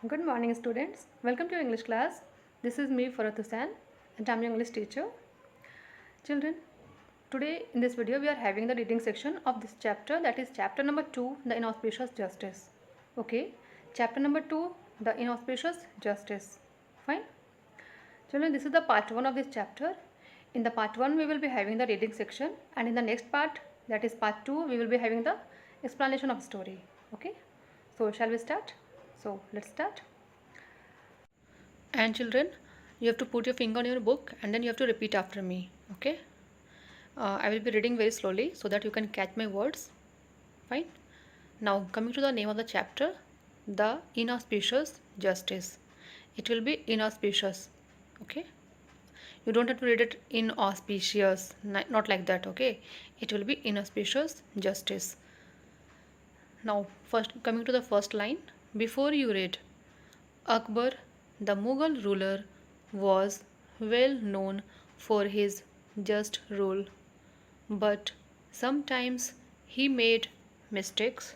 Good morning, students. Welcome to your English class. This is me, Farat Hussain, and I'm your English teacher. Children, today in this video, we are having the reading section of this chapter, that is chapter number 2, The Inauspicious Justice. Okay, chapter number 2, The Inauspicious Justice. Fine. Children, this is the part 1 of this chapter. In the part 1, we will be having the reading section, and in the next part, that is part 2, we will be having the explanation of story. Okay, so shall we start? So let's start. And children, you have to put your finger on your book and then you have to repeat after me. Okay, I will be reading very slowly so that you can catch my words. Fine. Now coming to the name of the chapter, The Inauspicious Justice. It will be inauspicious. Okay, you don't have to read it inauspicious, not like that. Okay, it will be inauspicious justice. Now first, coming to the first line, before you read, Akbar, the Mughal ruler, was well known for his just rule, but sometimes he made mistakes,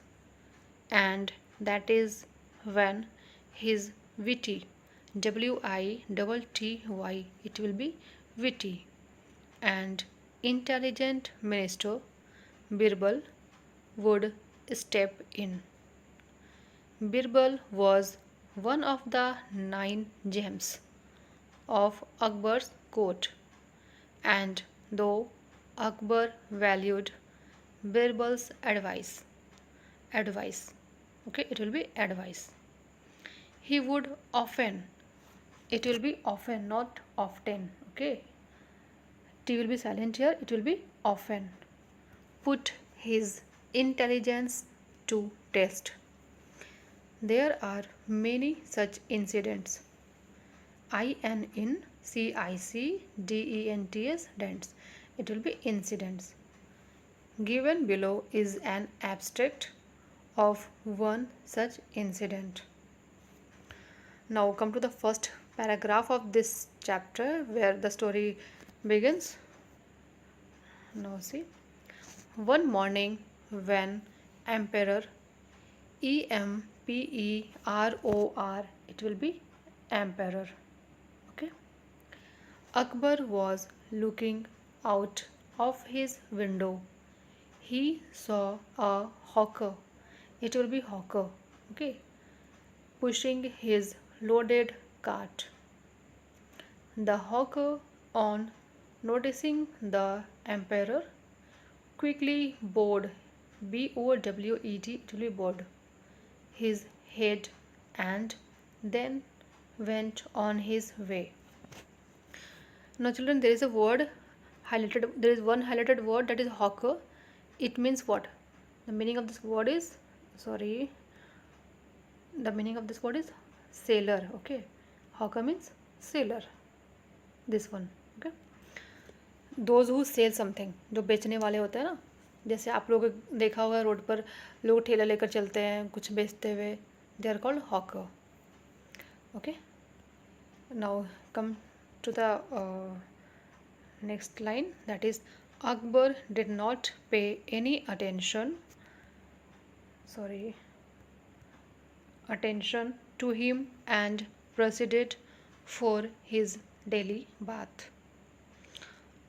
and that is when his witty, Witty, it will be witty, and intelligent minister Birbal would step in. Birbal was one of the 9 gems of Akbar's court, and though Akbar valued Birbal's advice, okay, it will be advice. He would often, it will be often, not often, okay. T will be silent here, it will be often. Put his intelligence to test. There are many such incidents. INCICDENTS, dents. It will be incidents. Given below is an abstract of one such incident. Now come to the first paragraph of this chapter where the story begins. Now see. One morning when Emperor EMPEROR, it will be emperor. Okay. Akbar was looking out of his window. He saw a hawker. It will be hawker. Okay. Pushing his loaded cart. The hawker, on noticing the emperor, quickly bowed, BOWED, it will be bowed, his head and then went on his way. Now children, there is a word highlighted, there is one highlighted word, that is hawker. It means what? The meaning of this word is, the meaning of this word is sailor. Okay, hawker means sailor, this one. Okay, those who sell something, जो बेचने वाले होते हैं ना, जैसे आप लोग देखा होगा रोड पर लोग ठेला लेकर चलते हैं कुछ बेचते हुए, they are called hawker. Okay, now come to the next line, that is Akbar did not pay any attention to him and proceeded for his daily bath.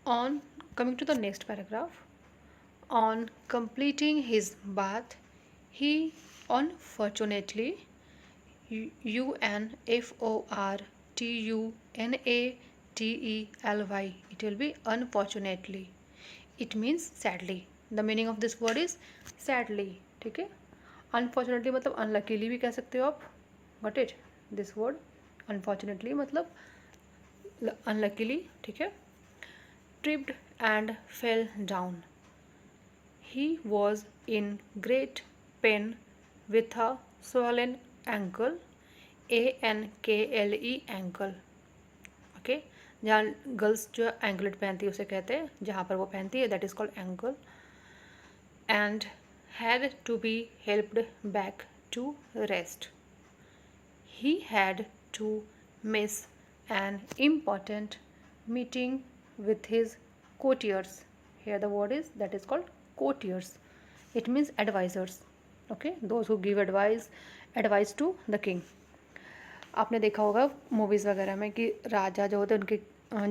On coming to the next paragraph, on completing his bath, he unfortunately, UNFORTUNATELY, it will be unfortunately. It means sadly. The meaning of this word is sadly. ठीक है, unfortunately मतलब unluckily भी कह सकते हो आप. Got it? This word unfortunately मतलब unluckily. ठीक है. Tripped and fell down. He was in great pain with a swollen ankle, ANKLE, ankle. Okay, जहाँ गर्ल्स जो एंकलेट पहनती है उसे कहते हैं, जहाँ पर वो पहनती है that is called ankle. And had to be helped back to rest. He had to miss an important meeting with his courtiers. Here the word is, that is called courtiers. It means advisors. Okay, those who give advice to the king. आपने देखा होगा movies वगैरह में कि राजा जो होते हैं उनकी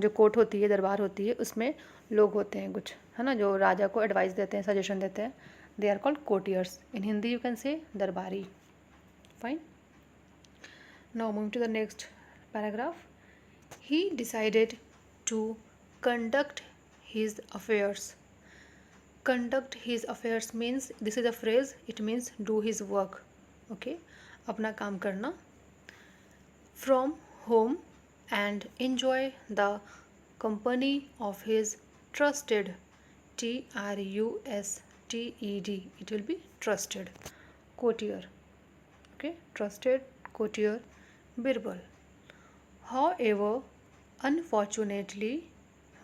जो कोर्ट होती है, दरबार होती है, उसमें लोग होते हैं कुछ, है ना, जो राजा को एडवाइस देते हैं, सजेशन देते हैं. They are called courtiers. In Hindi you can say दरबारी. Fine. Now moving to the next paragraph. He decided to conduct his affairs. Conduct his affairs means, this is a phrase, it means do his work. Okay, अपना काम करना. From home and enjoy the company of his trusted, trusted, it will be trusted, courtier. Okay, trusted courtier Birbal. However, unfortunately,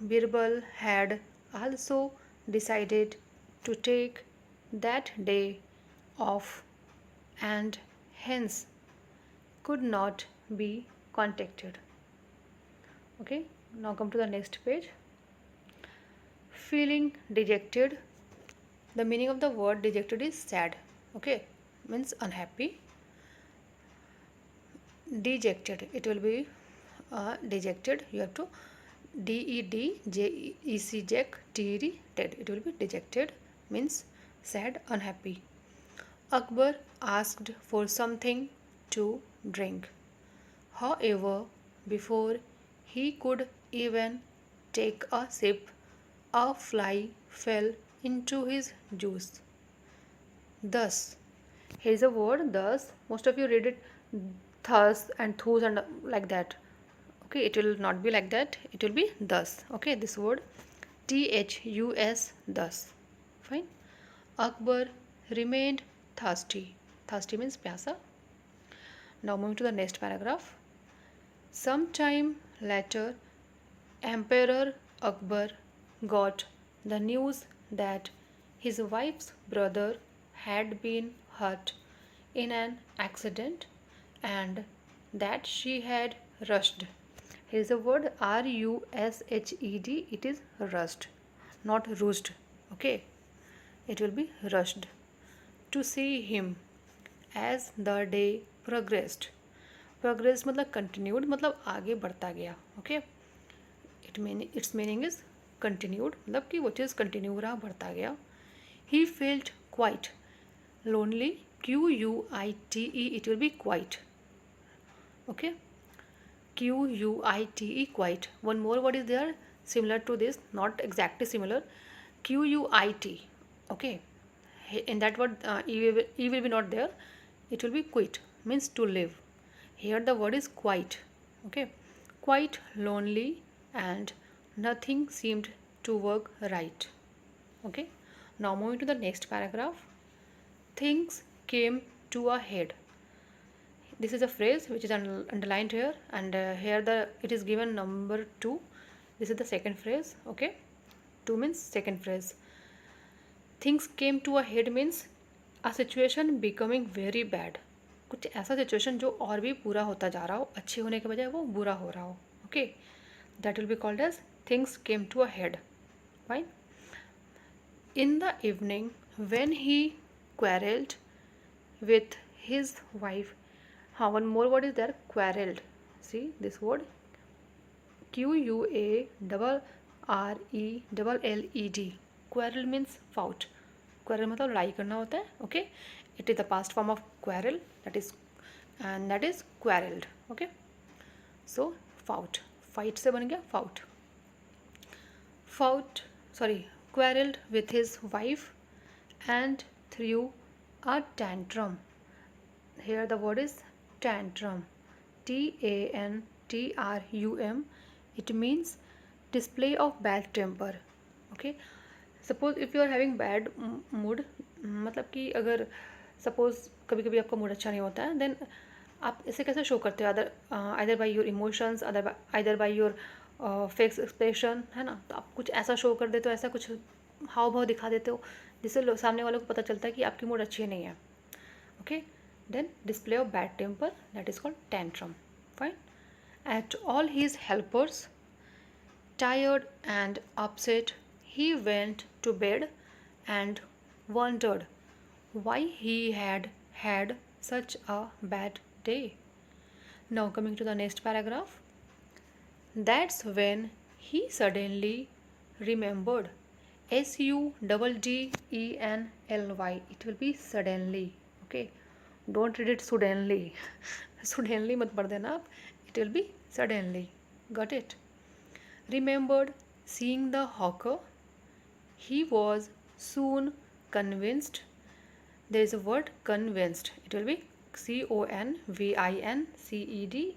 Birbal had also decided to take that day off and hence could not be contacted. Okay, now come to the next page. Feeling dejected. The meaning of the word dejected is sad. Okay, means unhappy. Dejected, it will be dejected. You have to dejected. It will be dejected, means sad, unhappy. Akbar asked for something to drink. However, before he could even take a sip, a fly fell into his juice. Thus, here is a word thus. Most of you read it thus and thus and like that. Okay, it will not be like that, it will be thus. Okay, this word thus, thus. Fine. Akbar remained thirsty. Thirsty means pyasa. Now moving to the next paragraph. Sometime later, Emperor Akbar got the news that his wife's brother had been hurt in an accident and that she had rushed. Here is the word rushed. It is rushed, not rushed. Okay, it will be rushed to see him as the day progressed. Progressed मतलब continued, मतलब आगे बढ़ता गया. Okay, its meaning is continued, मतलब कि वो चीज़ continue रहा, बढ़ता गया. He felt quite lonely. Quite, it will be quite. Okay, quite, quite. One more word is there similar to this, not exactly similar. Quit. Okay, in that word e will be not there, it will be quit, means to live. Here the word is quite. Okay, quite lonely and nothing seemed to work right. Okay, now moving to the next paragraph. Things came to a head. This is a phrase which is underlined here, and here it is given number 2. This is the second phrase. Okay, 2 means second phrase. Things came to a head means a situation becoming very bad. कुछ ऐसा situation जो और भी बुरा होता जा रहा हो, अच्छे होने के बजाय वो बुरा हो रहा हो. Okay, that will be called as things came to a head. Fine. In the evening, when he quarreled with his wife. One more word is there, quarreled. See this word, QUARRELLED. Quarrel means fought. Quarrel मतलब लड़ाई करना होता है. Okay, it is the past form of quarrel, that is quarreled. Okay, so fought, fight से बन गया fought. Quarreled with his wife and threw a tantrum. Here the word is tantrum, TANTRUM. It means display of bad temper. Okay, suppose if you are having bad mood, मतलब कि अगर suppose कभी कभी आपका mood अच्छा नहीं होता है, then आप इसे कैसे शो करते हो? either by your emotions, either by your face expression, है ना. तो आप कुछ ऐसा शो कर देते हो, ऐसा कुछ हाव भाव दिखा देते हो जिससे सामने वालों को पता चलता है कि आपकी मूड अच्छी नहीं है. Okay, then display of bad temper, that is called tantrum. Fine. At all his helpers, tired and upset, he went to bed and wondered why he had had such a bad day. Now coming to the next paragraph. That's when he suddenly remembered. Suddenly. It will be suddenly. Okay. Don't read it suddenly. Suddenly मत पढ़ देना आप. It will be suddenly. Got it? Remembered seeing the hawker. He was soon convinced. There is a word convinced. It will be CONVINCED.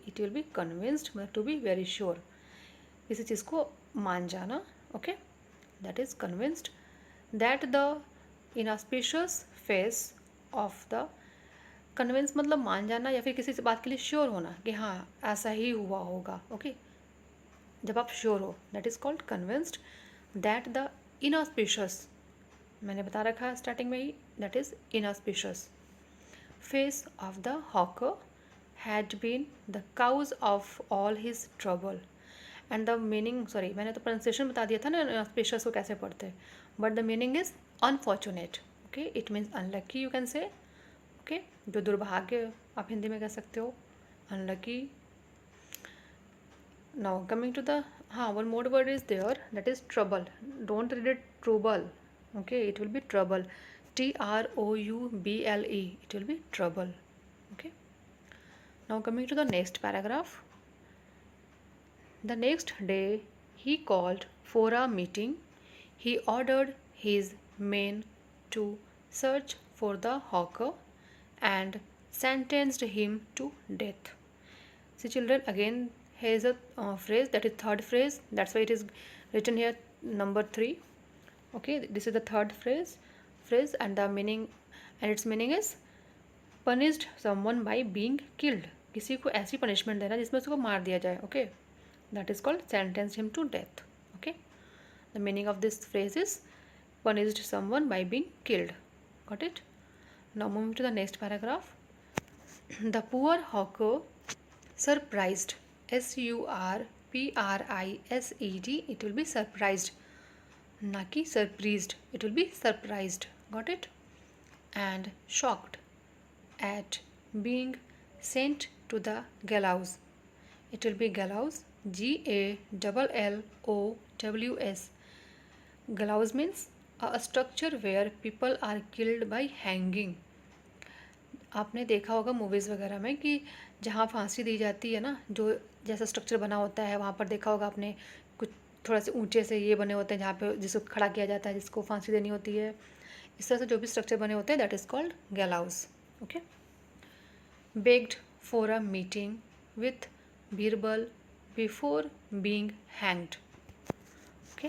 It will be convinced, to be very sure. किसी चीज़ को मान जाना. Okay, that is convinced that the inauspicious face of the convince मतलब मान जाना या फिर किसी बात के लिए श्योर होना कि हाँ ऐसा ही हुआ होगा. ओके, जब आप श्योर हो, that is called convinced. That the inauspicious, मैंने बता रखा है स्टार्टिंग में ही, that is inauspicious face of the hawker had been the cause of all his trouble. And the meaning, sorry मैंने तो प्रोनाउंसिएशन बता दिया था ना inauspicious को कैसे पढ़ते हैं, but the meaning is unfortunate. Okay, it means unlucky, you can say. Okay, जो दुर्भाग्य आप हिंदी में कह सकते हो, unlucky. Now coming to the, हाँ, one more word is there, that is trouble. Don't read it trouble. Okay, it will be trouble. TROUBLE. It will be trouble. Okay, now coming to the next paragraph. The next day he called for a meeting. He ordered his men to search for the hawker and sentenced him to death. See children, again here is a phrase, that is third phrase, that's why it is written here number 3. Okay, this is the third phrase and the meaning, and its meaning is punished someone by being killed. किसी को ऐसी punishment देना जिसमें उसको मार दिया जाए. Okay, that is called sentenced him to death. Okay, the meaning of this phrase is punished someone by being killed. Got it? Now moving to the next paragraph. The poor hawker surprised, SURPRISED. It will be surprised, ना कि surprised. It will be surprised. Got it? And shocked at being sent to the gallows. It will be gallows, GALLOWS. Gallows means a structure where people are killed by hanging. आपने देखा होगा movies वगैरह में कि जहाँ फांसी दी जाती है ना, जो जैसा स्ट्रक्चर बना होता है, वहाँ पर देखा होगा आपने कुछ थोड़ा से ऊंचे से ये बने होते हैं जहाँ पे जिसको खड़ा किया जाता है, जिसको फांसी देनी होती है. इस तरह से जो भी स्ट्रक्चर बने होते हैं, that is called gallows. Okay. Begged for a meeting with Birbal before being hanged. Okay,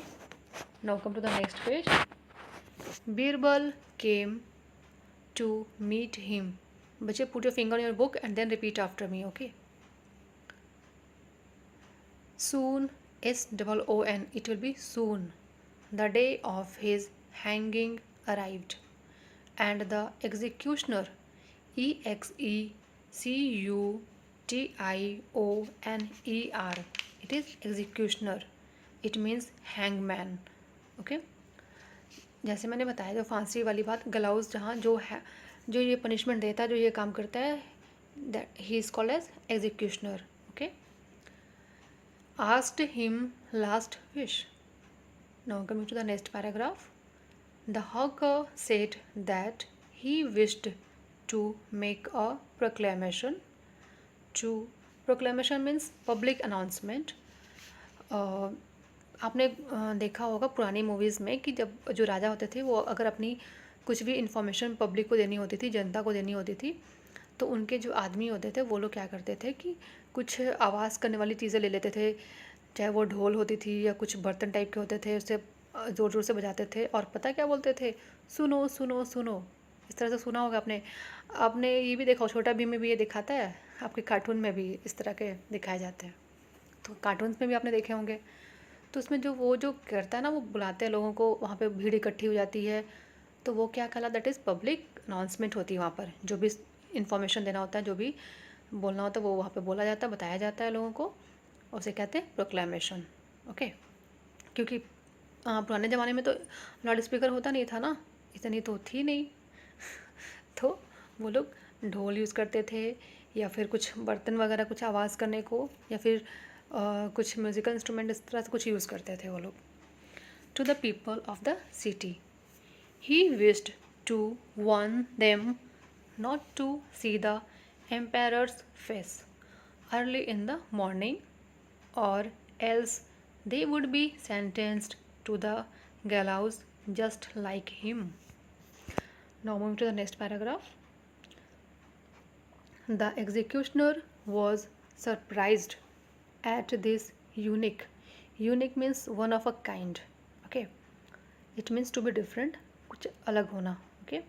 now come to the next page. Birbal came to meet him. बच्चे, put your finger on your book and then repeat after me. Okay. Soon, SOON, it will be soon. The day of his hanging arrived, and the executioner, EXECUTIONER. It is executioner. It means hangman. Okay. जैसे मैंने बताया, जो फांसी वाली बात, गलाउज जहाँ जो है, जो ये पनिशमेंट देता है, जो ये काम करता है, that he is called as executioner. Okay. Asked him last wish. Now coming to the next paragraph. The hawker said that he wished to make a proclamation. Proclamation means public announcement. आपने देखा होगा पुरानी movies में कि जब जो राजा होते थे, वो अगर अपनी कुछ भी इंफॉर्मेशन पब्लिक को देनी होती थी, जनता को देनी होती थी, तो उनके जो आदमी होते थे वो लोग क्या करते थे कि कुछ आवाज़ करने वाली चीज़ें ले लेते थे, चाहे वो ढोल होती थी या कुछ बर्तन टाइप के होते थे, उससे ज़ोर ज़ोर से बजाते थे, और पता क्या बोलते थे, सुनो सुनो सुनो. इस तरह से सुना होगा आपने. आपने ये भी देखा, छोटा भीम में भी ये दिखाता है, आपके कार्टून में भी इस तरह के दिखाए जाते हैं, तो कार्टून्स में भी आपने देखे होंगे. तो उसमें जो वो जो करता है ना, वो बुलाते हैं लोगों को, वहाँ पे भीड़ इकट्ठी हो जाती है, तो वो क्या कहला, दैट इज़ पब्लिक अनाउंसमेंट होती है. वहाँ पर जो भी इन्फॉर्मेशन देना होता है, जो भी बोलना होता है, वो वहाँ पे बोला जाता है, बताया जाता है लोगों को, उसे कहते हैं प्रोक्लेमेशन. ओके. क्योंकि पुराने ज़माने में तो लाउड स्पीकर होता नहीं था ना, इतनी तो थी नहीं. तो वो लोग ढोल यूज़ करते थे या फिर कुछ बर्तन वगैरह कुछ आवाज़ करने को, या फिर कुछ म्यूज़िकल इंस्ट्रूमेंट इस तरह से कुछ यूज़ करते थे वो लोग. To the people of the city he wished to warn them not to see the emperor's face early in the morning, or else they would be sentenced to the gallows just like him. Now moving to the next paragraph. The executioner was surprised at this unique. Unique means one of a kind. Okay. It means to be different. कुछ अलग होना. Okay.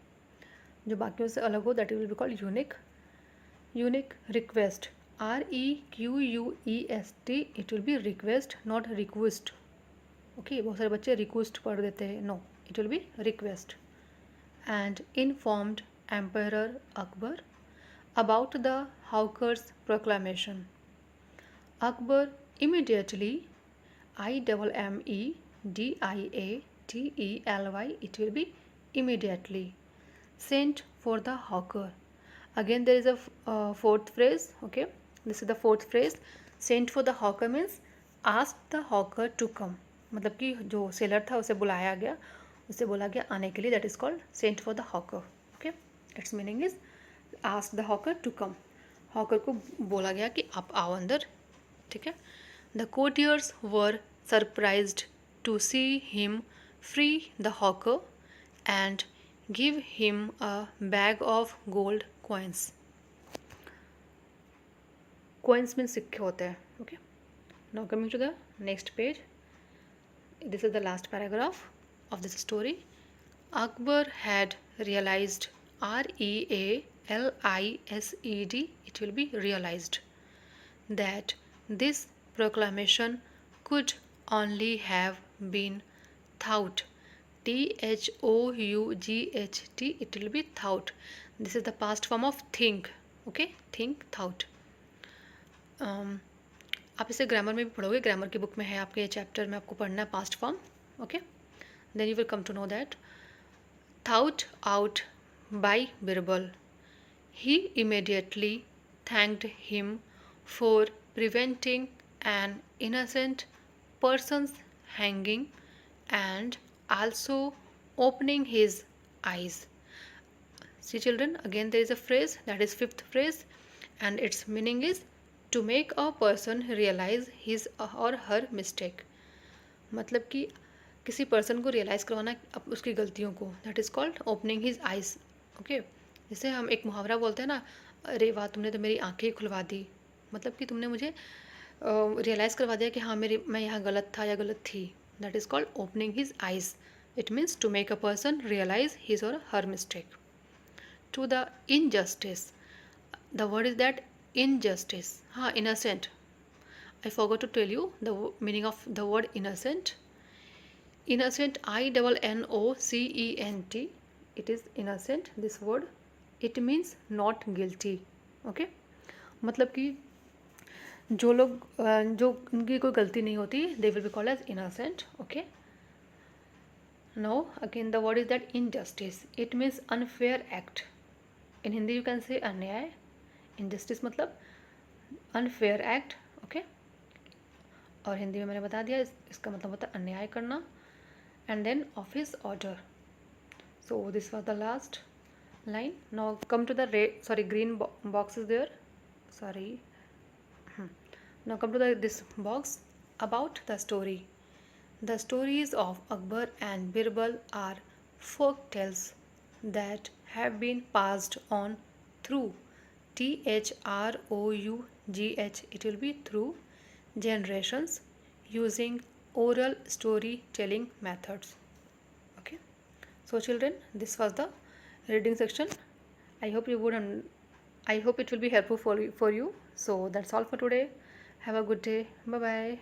जो बाकियों से अलग हो, that will be called unique. Unique request. REQUEST. It will be request, not request. Okay. बहुत सारे बच्चे request पढ़ देते हैं. No. It will be request. And informed Emperor Akbar about the hawker's proclamation. Akbar immediately, IMMEDIATELY, it will be immediately, sent for the hawker. Again there is a fourth phrase. Okay, this is the fourth phrase. Sent for the hawker means ask the hawker to come. मतलब कि जो seller था उसे बुलाया गया, उसे बोला गया आने के लिए. That is called sent for the hawker. Okay, its meaning is ask the hawker to come. Hawker को बोला गया कि आप आओ अंदर. ठीक है. The courtiers were surprised to see him free the hawker and give him a bag of gold coins. Coins means सिक्के होते हैं. Okay. Now coming to the next page. This is the last paragraph of this story. Akbar had realized, REALISED, it will be realized, that this proclamation could only have been thought. THOUGHT, it will be thought. This is the past form of think. Okay, think, thought. आप इसे grammar में भी पढ़ोगे. Grammar की book में है आपके ये चैप्टर में, आपको पढ़ना है past form. Okay, then you will come to know that. Thought out by Birbal. He immediately thanked him for preventing an innocent person's hanging and also opening his eyes. See children, again there is a phrase, that is fifth phrase, and its meaning is to make a person realize his or her mistake. मतलब कि किसी person को realise करवाना उसकी गलतियों को. That is called opening his eyes. Okay, जैसे हम एक मुहावरा बोलते हैं ना, अरे वाह तुमने तो मेरी आंखें खुलवा दी. मतलब कि तुमने मुझे रियलाइज़ करवा दिया कि हाँ मैं यहाँ गलत था या गलत थी. That is called opening his eyes. It means to make a person realise his or her mistake. To the injustice. The word is that injustice. हाँ, innocent. I forgot to tell you the meaning of the word innocent. Innocent, INNOCENT. It is innocent, this word. It means not guilty. Okay, मतलब कि जो लोग जो उनकी कोई गलती नहीं होती, they will be called as innocent. Okay. Now again the word is that injustice. It means unfair act. In Hindi you can say अन्याय. Injustice मतलब unfair act. Okay. और हिंदी में मैंने बता दिया, इसका मतलब होता है अन्याय करना. And then office order. So this was the last line. Now come to the green box is there. Sorry. Now come to this box about the story. The stories of Akbar and Birbal are folk tales that have been passed on through, THROUGH, it will be through generations, using oral storytelling methods. Okay, so children, this was the reading section. I hope it will be helpful for you. So that's all for today. Have a good day. Bye bye.